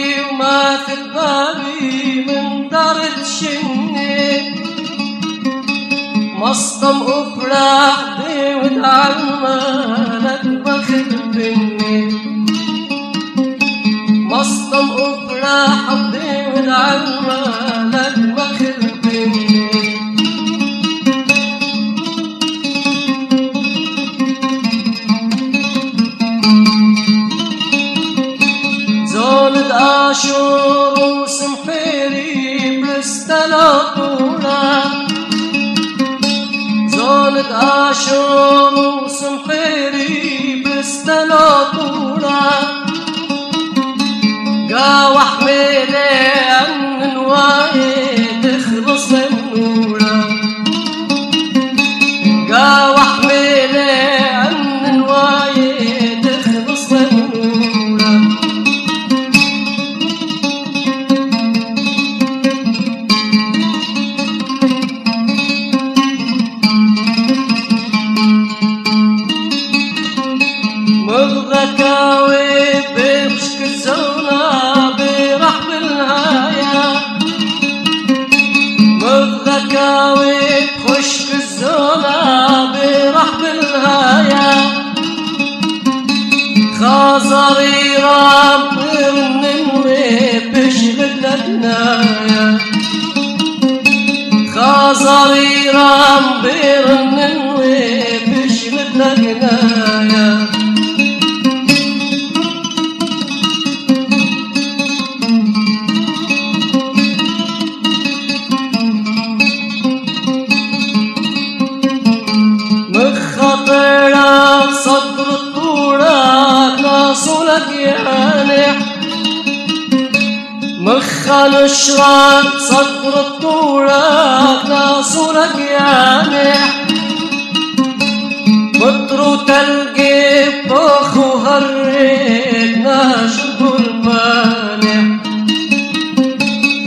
بالي وما في بالي من دار تشني مصطم افرح بي ودعمالك بخل بني مصطم افرح بي ودعمالك بخل بني زولد آشور وسمحيري بستلاطونا زولد آشور وسمحيري بستلاطونا قاوى حميلي عن نواي تخلص منونا قاوى حميلي عن نواي تخلص منونا مغذكاوي بمشك الزونة برحب الهاية مغذكاوي بخشك الزونة برحب الهاية خازري رام برننوي بشغل لدنايا خازري رام برننوي بشغل لدنايا صدر الطورة ناصلك يانح مخا نشران صدر الطورة ناصلك يانح مطرو تلقي بخو هريك ناشد البانح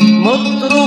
مطرو